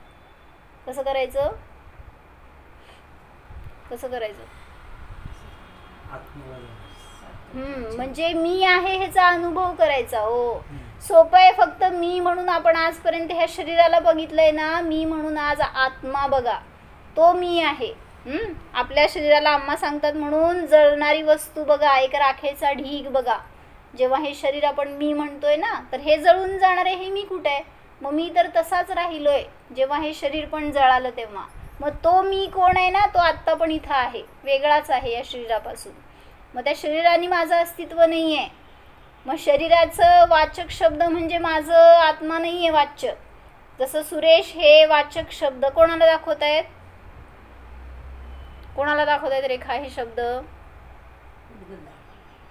कसं करायचं? कसं करायचं? म्हणजे मी आहे ह्याचा अनुभव करायचा. हो, सोपं आहे. फक्त मी म्हणून आपण आजपर्यंत ह्या शरीराला बघितलंय ना, मी म्हणून आज आत्मा बघा, तो मी आहे. आपल्या शरीराला आम्हा सांगतात म्हणून जळणारी वस्तू बघा, एक राखेचा ढीग बघा. जेव्हा हे शरीर आपण मी म्हणतोय ना, तर हे जळून जाणारे हे मी कुठे आहे? मग मी तर तसाच राहिलोय जेव्हा हे शरीर पण जळालं तेव्हा. मग तो मी कोण आहे ना, तो आत्ता पण इथं आहे, वेगळाच आहे या शरीरापासून. मग त्या शरीराने माझं अस्तित्व नाही आहे. मग शरीराचं वाचक शब्द म्हणजे माझं आत्मा नाही आहे वाच्य. जसं सुरेश हे वाचक शब्द कोणाला दाखवत आहेत? कोणाला दाखवत आहेत रेखा? हे शब्द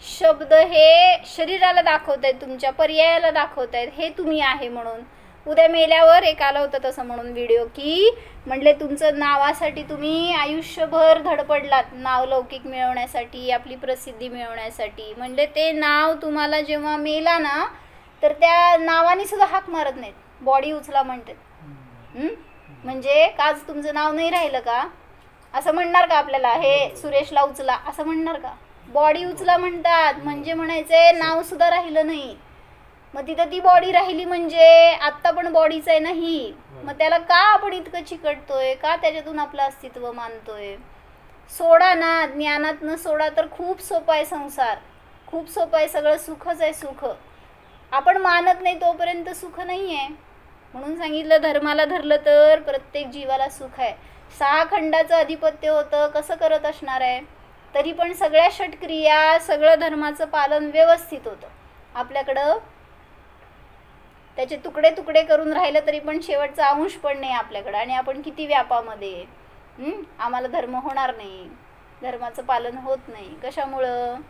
शब्द हे शरीराला दाखवत आहेत, तुमच्या पर्यायाला दाखवत आहेत, हे तुम्ही आहे म्हणून. उद्या मेल्यावर एक आलं होतं तसं म्हणून व्हिडिओ, की म्हणले तुमचं नावासाठी तुम्ही आयुष्यभर धडपडलात, नाव लौकिक मिळवण्यासाठी, आपली प्रसिद्धी मिळवण्यासाठी. म्हणजे ते नाव तुम्हाला जेव्हा मेला ना, तर त्या नावाने सुद्धा हाक मारत नाहीत, बॉडी उचला म्हणतात. म्हणजे काच तुमचं नाव नाही राहिलं का असं म्हणणार का आपल्याला? हे सुरेशला उचला असं म्हणणार का? बॉडी उचला म्हणतात. म्हणजे म्हणायचंय नाव सुद्धा राहिलं नाही. मग तिथं ती बॉडी राहिली म्हणजे आत्ता पण बॉडीच आहे नाही. मग त्याला का आपण इतकं चिकटतोय? का त्याच्यातून आपलं अस्तित्व मानतोय? सोडा ना, ज्ञानात न सोडा तर खूप सोपा आहे संसार, खूप सोपं आहे. सगळं सुखच आहे. सुख आपण मानत नाही तोपर्यंत सुख नाही आहे. म्हणून सांगितलं धर्माला धरलं तर प्रत्येक जीवाला सुख आहे. 6 खंडाचं अधिपत्य होतं, कसं करत असणार आहे? तरी पण सगळ्या षटक्रिया, सगळं धर्माचं पालन व्यवस्थित होतं आपल्याकडं. त्याचे तुकडे तुकडे करून राहिलं तरी पण शेवटचा अंश पण नाही आपल्याकडं. आणि आपण किती व्यापामध्ये, आम्हाला धर्म होणार नाही, धर्माचं पालन होत नाही. कशामुळं?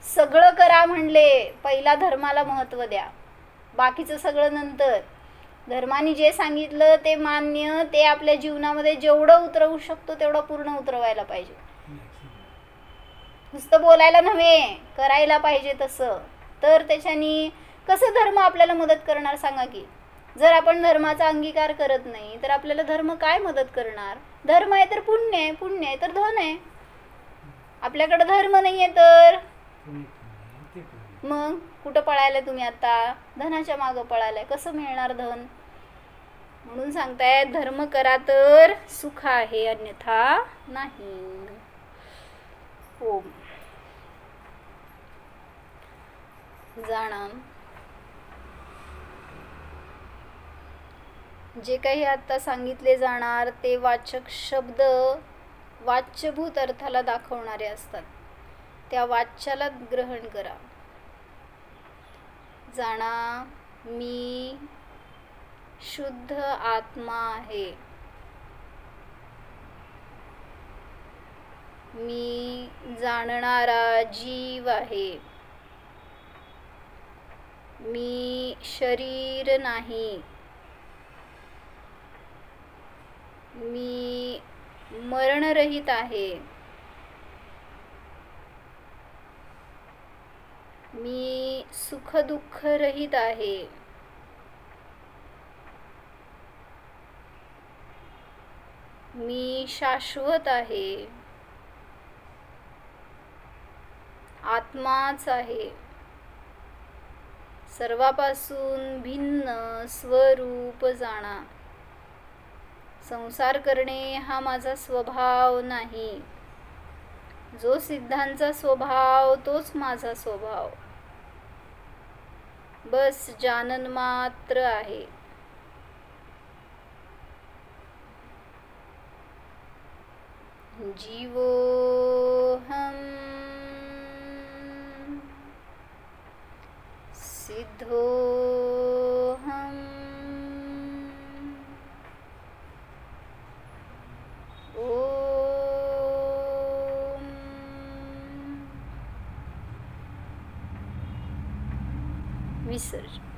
सगळं करा म्हणले, पहिला धर्माला महत्त्व द्या, बाकीचं सगळं नंतर. धर्माने जे सांगितलं ते मान्य, ते आपल्या जीवनामध्ये जेवढं उतरवू शकतो तेवढं पूर्ण उतरवायला पाहिजे. नुसतं बोलायला नव्हे, करायला पाहिजे तसं. तर त्याच्यानी कसं धर्म आपल्याला मदत करणार सांगा की? जर आपण धर्माचा अंगीकार करत नाही तर आपल्याला धर्म काय मदत करणार? धर्म आहे तर पुण्य आहे, पुण्य आहे तर धन आहे. आपल्याकडे धर्म नाही आहे तर मग कुठं पळायला तुम्ही? आता धनाच्या मागं पळायलाय. कसं मिळणार धन? म्हणून सांगताय धर्म करा तर सुख आहे, अन्यथा नाही. ओम जाणा. जे काही आता सांगितले जाणार ते वाचक शब्द वाच्यभूत अर्थाला दाखवणारे असतात. त्या वाच्याला ग्रहण करा. जाणा मी शुद्ध आत्मा आहे. मी जाणणारा जीव आहे. मी शरीर नाही. मी मरणरहित आहे. मी सुख दुःख रहित आहे. मी शाश्वत आहे. आत्माच आहे. सर्वापासून भिन्न स्वरूप जाणा. संसार करणे हा माझा स्वभाव नाही. जो सिद्धांचा स्वभाव तोच माझा स्वभाव. बस जानन मात्र आहे. जीवोऽहं सिद्धोऽहम् ॐ विसर्जन.